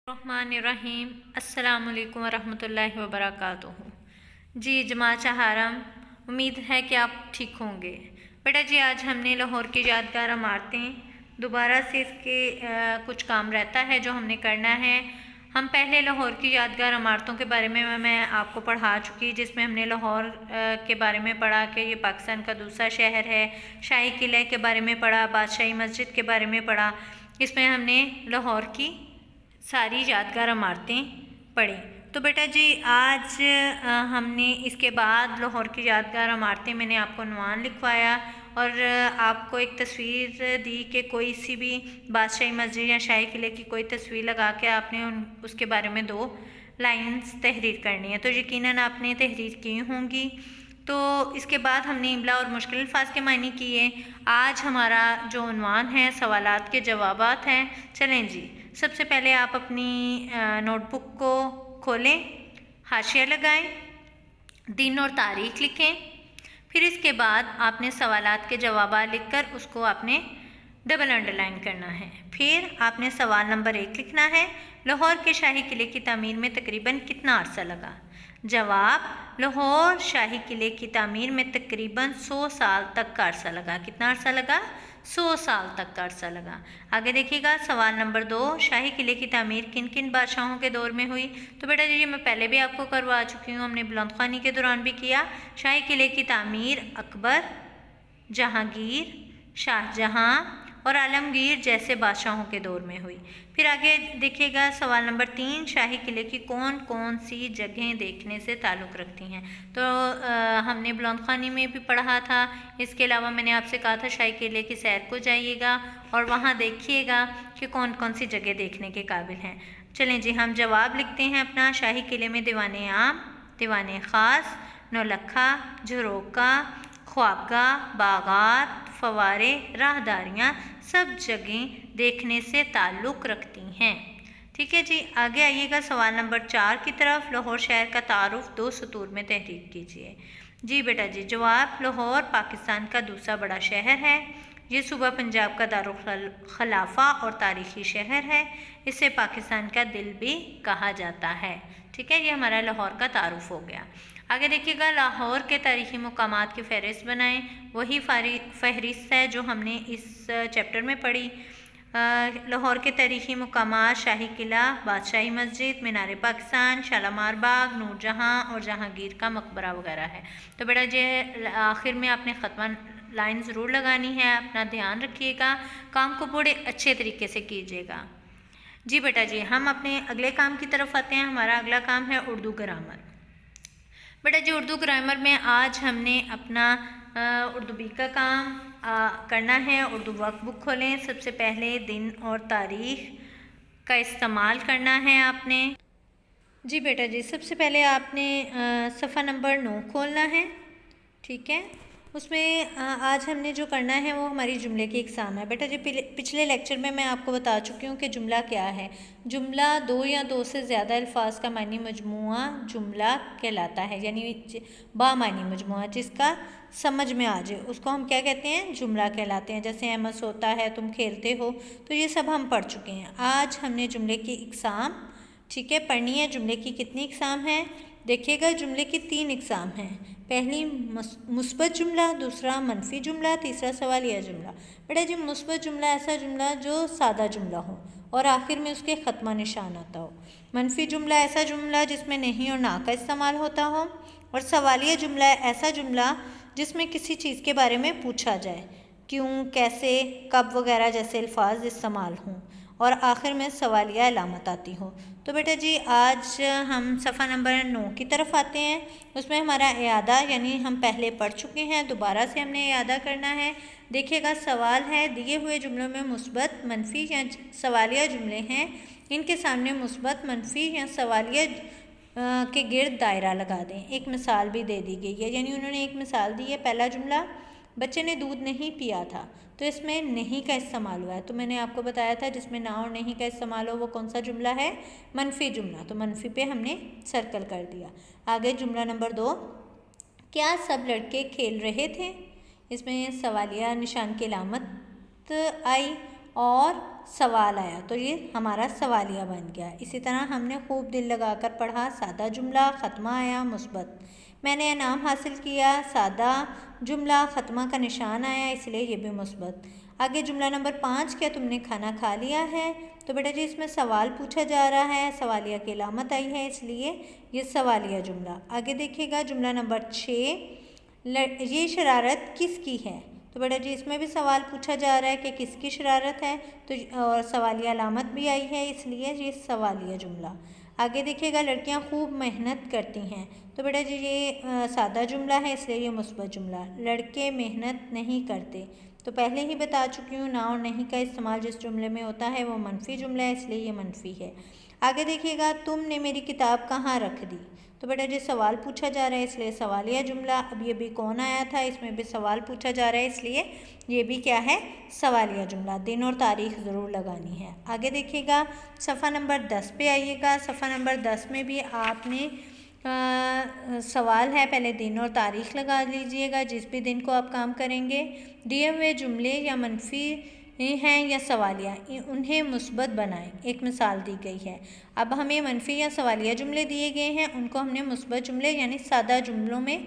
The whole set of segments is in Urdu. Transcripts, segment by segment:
الرحمن الرحیم السلام علیکم ورحمۃ اللہ وبرکاتہ۔ جی جماعت حرم، امید ہے کہ آپ ٹھیک ہوں گے۔ بیٹا جی آج ہم نے لاہور کی یادگار عمارتیں دوبارہ سے اس کے کچھ کام رہتا ہے جو ہم نے کرنا ہے۔ ہم پہلے لاہور کی یادگار عمارتوں کے بارے میں آپ کو پڑھا چکی، جس میں ہم نے لاہور کے بارے میں پڑھا کہ یہ پاکستان کا دوسرا شہر ہے، شاہی قلعے کے بارے میں پڑھا، بادشاہی مسجد کے بارے میں پڑھا۔ اس میں ہم نے لاہور کی ساری یادگار عمارتیں پڑھیں۔ تو بیٹا جی آج ہم نے اس کے بعد لاہور کی یادگار عمارتیں، میں نے آپ کو عنوان لکھوایا اور آپ کو ایک تصویر دی کہ کوئی سی بھی بادشاہی مسجد یا شاہی قلعے کی کوئی تصویر لگا کے آپ نے اس کے بارے میں 2 لائنز تحریر کرنی ہے۔ تو یقیناً آپ نے تحریر کی ہوں گی۔ تو اس کے بعد ہم نے املا اور مشکل الفاظ کے معنی کیے۔ آج ہمارا جو عنوان ہے سوالات کے جوابات ہیں۔ چلیں جی، سب سے پہلے آپ اپنی نوٹ بک کو کھولیں، حاشیہ لگائیں، دن اور تاریخ لکھیں، پھر اس کے بعد آپ نے سوالات کے جوابات لکھ کر اس کو آپ نے ڈبل انڈر لائن کرنا ہے۔ پھر آپ نے سوال نمبر 1 لکھنا ہے، لاہور کے شاہی قلعے کی تعمیر میں تقریباً کتنا عرصہ لگا؟ جواب، لاہور شاہی قلعے کی تعمیر میں تقریباً 100 سال تک کا عرصہ لگا۔ کتنا عرصہ لگا؟ 100 سال تک کا عرصہ لگا۔ آگے دیکھیے گا سوال نمبر 2، شاہی قلعے کی تعمیر کن کن بادشاہوں کے دور میں ہوئی؟ تو بیٹا جی میں پہلے بھی آپ کو کروا چکی ہوں، ہم نے بلند خوانی کے دوران بھی کیا۔ شاہی قلعے کی تعمیر اکبر، جہانگیر، شاہ جہاں اور عالمگیر جیسے بادشاہوں کے دور میں ہوئی۔ پھر آگے دیکھیے گا سوال نمبر 3، شاہی قلعے کی کون کون سی جگہیں دیکھنے سے تعلق رکھتی ہیں؟ تو ہم نے بلند خوانی میں بھی پڑھا تھا، اس کے علاوہ میں نے آپ سے کہا تھا شاہی قلعے کی سیر کو جائیے گا اور وہاں دیکھیے گا کہ کون کون سی جگہ دیکھنے کے قابل ہیں۔ چلیں جی ہم جواب لکھتے ہیں اپنا۔ شاہی قلعے میں دیوان عام، دیوان خاص، نولکھا، جھروکا، خوابگاہ، باغات، فوارے، راہداریاں سب جگہیں دیکھنے سے تعلق رکھتی ہیں۔ ٹھیک ہے جی، آگے آئیے گا سوال نمبر 4 کی طرف۔ لاہور شہر کا تعارف 2 سطور میں تحریر کیجیے۔ جی بیٹا جی جواب، لاہور پاکستان کا دوسرا بڑا شہر ہے، یہ صوبہ پنجاب کا دارالخلافہ اور تاریخی شہر ہے، اسے پاکستان کا دل بھی کہا جاتا ہے۔ ٹھیک ہے، یہ ہمارا لاہور کا تعارف ہو گیا۔ آگے دیکھیے گا لاہور کے تاریخی مقامات کی فہرست بنائیں۔ وہی فہرست ہے جو ہم نے اس چیپٹر میں پڑھی۔ لاہور کے تاریخی مقامات شاہی قلعہ، بادشاہی مسجد، مینار پاکستان، شالامار باغ، نور جہاں اور جہانگیر کا مقبرہ وغیرہ ہے۔ تو بیٹا جی آخر میں آپ نے ختمہ لائن ضرور لگانی ہے، اپنا دھیان رکھیے گا، کام کو بڑے اچھے طریقے سے کیجیے گا۔ جی بیٹا جی ہم اپنے اگلے کام کی طرف آتے ہیں۔ ہمارا اگلا کام ہے اردو گرامر۔ بیٹا جی اردو گرامر میں آج ہم نے اپنا اردو بی کا کام کرنا ہے۔ اردو ورک بک کھولیں، سب سے پہلے دن اور تاریخ کا استعمال کرنا ہے آپ نے۔ جی بیٹا جی سب سے پہلے آپ نے صفحہ نمبر 9 کھولنا ہے۔ ٹھیک ہے، اس میں آج ہم نے جو کرنا ہے وہ ہماری جملے کی اقسام ہے۔ بیٹا جی پچھلے لیکچر میں آپ کو بتا چکی ہوں کہ جملہ کیا ہے۔ جملہ 2 یا 2 سے زیادہ الفاظ کا معنی مجموعہ جملہ کہلاتا ہے، یعنی بامعنی مجموعہ جس کا سمجھ میں آ جائے اس کو ہم کیا کہتے ہیں؟ جملہ کہلاتے ہیں۔ جیسے احمد سوتا ہے، تم کھیلتے ہو، تو یہ سب ہم پڑھ چکے ہیں۔ آج ہم نے جملے کی اقسام ٹھیک ہے پڑھنی ہے۔ جملے کی کتنی اقسام ہیں؟ دیکھیے گا جملے کی 3 اقسام ہیں۔ پہلی مثبت جملہ، دوسرا منفی جملہ، تیسرا سوالیہ جملہ۔ بیٹا جی مثبت جملہ ایسا جملہ جو سادہ جملہ ہو اور آخر میں اس کے ختمہ نشان آتا ہو۔ منفی جملہ ایسا جملہ جس میں نہیں اور نہ کا استعمال ہوتا ہو، اور سوالیہ جملہ ایسا جملہ جس میں کسی چیز کے بارے میں پوچھا جائے، کیوں، کیسے، کب وغیرہ جیسے الفاظ استعمال ہوں اور آخر میں سوالیہ علامت آتی ہو۔ تو بیٹا جی آج ہم صفحہ نمبر 9 کی طرف آتے ہیں۔ اس میں ہمارا اعادہ، یعنی ہم پہلے پڑھ چکے ہیں، دوبارہ سے ہم نے اعادہ کرنا ہے۔ دیکھیے گا سوال ہے، دیے ہوئے جملوں میں مثبت، منفی یا سوالیہ جملے ہیں، ان کے سامنے مثبت، منفی یا سوالیہ کے گرد دائرہ لگا دیں۔ ایک مثال بھی دے دی گئی ہے، یعنی انہوں نے ایک مثال دی ہے۔ پہلا جملہ، بچے نے دودھ نہیں پیا تھا، تو اس میں نہیں کا استعمال ہوا ہے۔ تو میں نے آپ کو بتایا تھا جس میں نہ اور نہیں کا استعمال ہو وہ کون سا جملہ ہے؟ منفی جملہ۔ تو منفی پہ ہم نے سرکل کر دیا۔ آگے جملہ نمبر 2، کیا سب لڑکے کھیل رہے تھے؟ اس میں سوالیہ نشان کی علامت آئی اور سوال آیا تو یہ ہمارا سوالیہ بن گیا۔ اسی طرح ہم نے خوب دل لگا کر پڑھا، سادہ جملہ، ختمہ آیا مثبت۔ میں نے انعام حاصل کیا، سادہ جملہ، ختمہ کا نشان آیا اس لیے یہ بھی مثبت۔ آگے جملہ نمبر 5، کیا تم نے کھانا کھا لیا ہے؟ تو بیٹا جی اس میں سوال پوچھا جا رہا ہے، سوالیہ کی علامت آئی ہے اس لیے یہ سوالیہ جملہ۔ آگے دیکھیے گا جملہ نمبر 6، یہ شرارت کس کی ہے؟ تو بیٹا جی اس میں بھی سوال پوچھا جا رہا ہے کہ کس کی شرارت ہے، تو اور سوالیہ علامت بھی آئی ہے اس لیے یہ سوالیہ جملہ۔ آگے دیکھیے گا لڑکیاں خوب محنت کرتی ہیں، تو بیٹا جی یہ سادہ جملہ ہے اس لیے یہ مثبت جملہ۔ لڑکے محنت نہیں کرتے، تو پہلے ہی بتا چکی ہوں نا اور نہیں کا استعمال جس جملے میں ہوتا ہے وہ منفی جملہ ہے اس لیے یہ منفی ہے۔ آگے دیکھیے گا تم نے میری کتاب کہاں رکھ دی؟ تو بیٹا جی سوال پوچھا جا رہا ہے اس لیے سوالیہ جملہ۔ اب یہ بھی کون آیا تھا، اس میں بھی سوال پوچھا جا رہا ہے اس لیے یہ بھی کیا ہے، سوالیہ جملہ۔ دن اور تاریخ ضرور لگانی ہے۔ آگے دیکھیے گا صفحہ نمبر 10 پہ آئیے گا۔ صفحہ نمبر 10 میں بھی آپ نے سوال ہے، پہلے دن اور تاریخ لگا لیجئے گا جس بھی دن کو آپ کام کریں گے۔ دیے ہوئے جملے یا منفی ہیں یا سوالیہ، انہیں مثبت بنائیں، ایک مثال دی گئی ہے۔ اب ہمیں منفی یا سوالیہ جملے دیے گئے ہیں، ان کو ہم نے مثبت جملے یعنی سادہ جملوں میں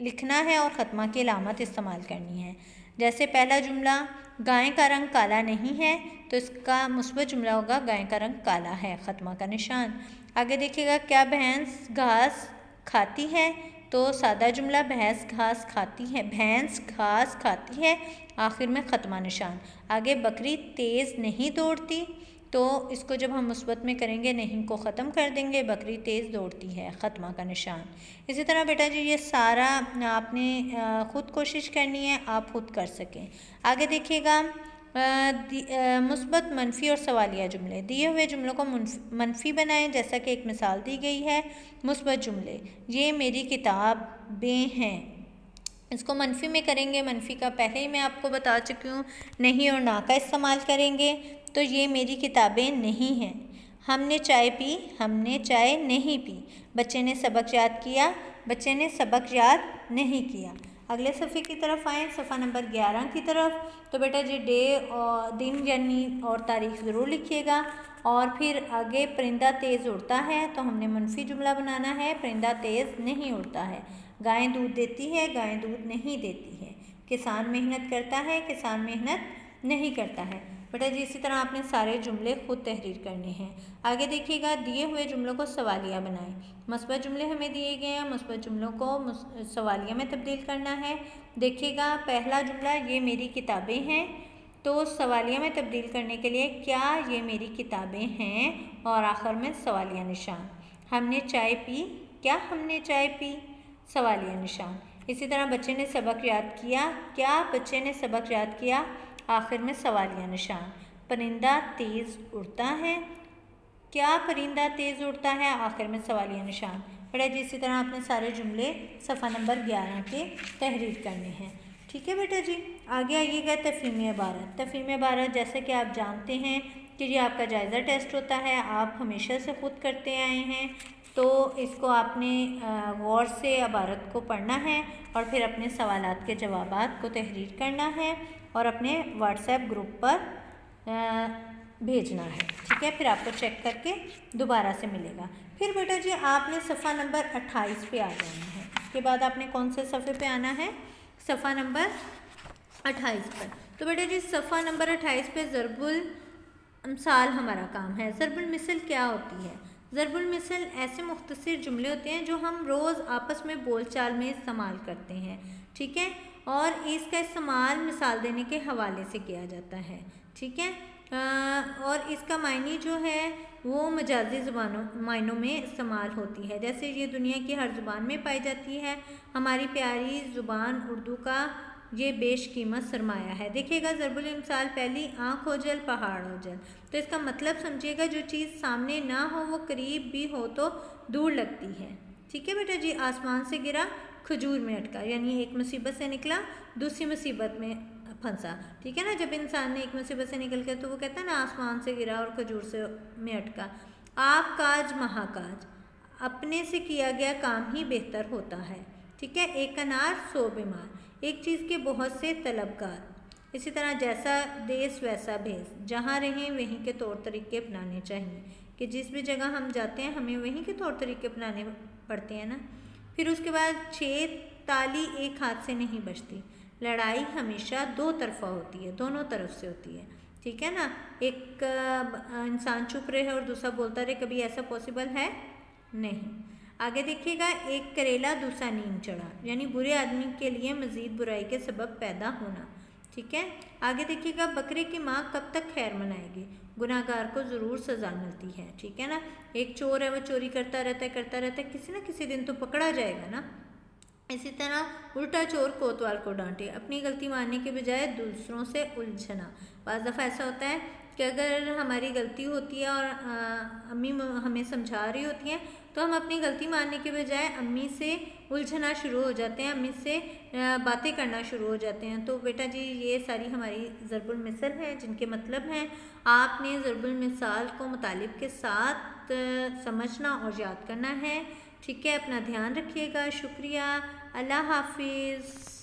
لکھنا ہے اور ختمہ کی علامت استعمال کرنی ہے۔ جیسے پہلا جملہ گائے کا رنگ کالا نہیں ہے، تو اس کا مثبت جملہ ہوگا گائے کا رنگ کالا ہے، ختمہ کا نشان۔ آگے دیکھیے گا کیا بھینس گھاس کھاتی ہے؟ تو سادہ جملہ بھینس گھاس کھاتی ہے، بھینس گھاس کھاتی ہے، آخر میں ختمہ نشان۔ آگے بکری تیز نہیں دوڑتی، تو اس کو جب ہم مثبت میں کریں گے نہیں کو ختم کر دیں گے، بکری تیز دوڑتی ہے، ختمہ کا نشان۔ اسی طرح بیٹا جی یہ سارا آپ نے خود کوشش کرنی ہے، آپ خود کر سکیں۔ آگے دیکھیے گا مثبت، منفی اور سوالیہ جملے۔ دیے ہوئے جملوں کو منفی بنائیں جیسا کہ ایک مثال دی گئی ہے۔ مثبت جملے، یہ میری کتابیں ہیں، اس کو منفی میں کریں گے، منفی کا پہلے ہی میں آپ کو بتا چکی ہوں، نہیں اور نہ کا استعمال کریں گے، تو یہ میری کتابیں نہیں ہیں۔ ہم نے چائے پی، ہم نے چائے نہیں پی۔ بچے نے سبق یاد کیا، بچے نے سبق یاد نہیں کیا۔ اگلے صفحے کی طرف آئیں، صفحہ نمبر 11 کی طرف۔ تو بیٹا جی ڈے اور دن یعنی اور تاریخ ضرور لکھیے گا۔ اور پھر آگے پرندہ تیز اڑتا ہے، تو ہم نے منفی جملہ بنانا ہے، پرندہ تیز نہیں اڑتا ہے۔ گائے دودھ دیتی ہے، گائے دودھ نہیں دیتی ہے۔ کسان محنت کرتا ہے، کسان محنت نہیں کرتا ہے۔ بیٹا جی اسی طرح آپ نے سارے جملے خود تحریر کرنے ہیں۔ آگے دیکھیے گا دیے ہوئے جملوں کو سوالیہ بنائیں۔ مثبت جملے ہمیں دیے گئے ہیں، مثبت جملوں کو سوالیہ میں تبدیل کرنا ہے۔ دیکھیے گا پہلا جملہ یہ میری کتابیں ہیں، تو سوالیہ میں تبدیل کرنے کے لیے کیا یہ میری کتابیں ہیں، اور آخر میں سوالیہ نشان۔ ہم نے چائے پی، کیا ہم نے چائے پی، سوالیہ نشان۔ اسی طرح بچے نے سبق یاد کیا، کیا بچے نے سبق یاد کیا، آخر میں سوالیہ نشان۔ پرندہ تیز اڑتا ہے، کیا پرندہ تیز اڑتا ہے، آخر میں سوالیہ نشان۔ بیٹا جی اسی طرح آپ نے سارے جملے صفحہ نمبر 11 کے تحریر کرنے ہیں۔ ٹھیک ہے بیٹا جی، آگے آئیے گا تفہیم عبارت۔ تفہیم عبارت جیسے کہ آپ جانتے ہیں کہ یہ آپ کا جائزہ ٹیسٹ ہوتا ہے، آپ ہمیشہ سے خود کرتے آئے ہیں، تو اس کو آپ نے غور سے عبارت کو پڑھنا ہے اور پھر اپنے سوالات کے جوابات کو تحریر کرنا ہے اور اپنے واٹس ایپ گروپ پر بھیجنا ہے۔ ٹھیک ہے، پھر آپ کو چیک کر کے دوبارہ سے ملے گا۔ پھر بیٹا جی آپ نے صفحہ نمبر 28 پہ آ جانا ہے۔ اس کے بعد آپ نے کون سے صفحے پہ آنا ہے، صفحہ نمبر 28 پر۔ تو بیٹا جی صفحہ نمبر 28 پہ ضرب الامثال ہمارا کام ہے۔ ضرب المثل کیا ہوتی ہے؟ ضرب المثل ایسے مختصر جملے ہوتے ہیں جو ہم روز آپس میں بول چال میں استعمال کرتے ہیں، ٹھیک ہے، اور اس کا استعمال مثال دینے کے حوالے سے کیا جاتا ہے، ٹھیک ہے، اور اس کا معنی جو ہے وہ مجازی معنوں میں استعمال ہوتی ہے، جیسے یہ دنیا کی ہر زبان میں پائی جاتی ہے، ہماری پیاری زبان اردو کا یہ بیش قیمت سرمایہ ہے۔ دیکھیے گا ضرب الامثال پہلی آنکھ ہو جل پہاڑ ہو جل، تو اس کا مطلب سمجھیے گا جو چیز سامنے نہ ہو وہ قریب بھی ہو تو دور لگتی ہے، ٹھیک ہے بیٹا جی۔ آسمان سے گرا کھجور میں اٹکا، یعنی ایک مصیبت سے نکلا دوسری مصیبت میں پھنسا، ٹھیک ہے نا، جب انسان نے ایک مصیبت سے نکل کے تو وہ کہتا ہے نا آسمان سے گرا اور کھجور سے میں اٹکا۔ آپ کاج مہاکاج، اپنے سے کیا گیا کام ہی بہتر ہوتا ہے، ٹھیک ہے۔ ایک انار 100 بیمار، ایک چیز کے بہت سے طلبگار، اسی طرح جیسا دیس ویسا بھیس، جہاں رہیں وہیں کے طور طریقے اپنانے چاہیے، کہ جس بھی جگہ ہم جاتے ہیں ہمیں وہیں کے طور طریقے اپنانے پڑتے ہیں نا۔ پھر اس کے بعد 6 تالی ایک ہاتھ سے نہیں بجتی، لڑائی ہمیشہ 2 طرفہ ہوتی ہے، دونوں طرف سے ہوتی ہے، ٹھیک ہے نا۔ ایک انسان چپ رہے اور دوسرا بولتا رہے، کبھی ایسا پاسبل ہے نہیں۔ آگے دیکھیے گا، ایک کریلا دوسرا نیم چڑھا، یعنی برے آدمی کے لیے مزید برائی کے سبب پیدا ہونا، ٹھیک ہے۔ آگے دیکھیے گا، بکرے کی ماں کب تک خیر منائے گی، گناہ گار کو ضرور سزا ملتی ہے، ٹھیک ہے نا۔ ایک چور ہے، وہ چوری کرتا رہتا ہے، کسی نہ کسی دن تو پکڑا جائے گا نا۔ اسی طرح الٹا چور کوتوال کو ڈانٹے، اپنی غلطی ماننے کے بجائے دوسروں سے الجھنا۔ بعض دفعہ ایسا ہوتا ہے کہ اگر ہماری غلطی ہوتی ہے اور امی ہمیں سمجھا رہی ہوتی ہیں تو ہم اپنی غلطی ماننے کے بجائے امی سے الجھنا شروع ہو جاتے ہیں، امی سے باتیں کرنا شروع ہو جاتے ہیں۔ تو بیٹا جی یہ ساری ہماری ضرب المثل ہیں جن کے مطلب ہیں آپ نے ضرب المثال کو مطالب کے ساتھ سمجھنا اور یاد کرنا ہے، ٹھیک ہے۔ اپنا دھیان رکھیے گا، شکریہ، اللہ حافظ۔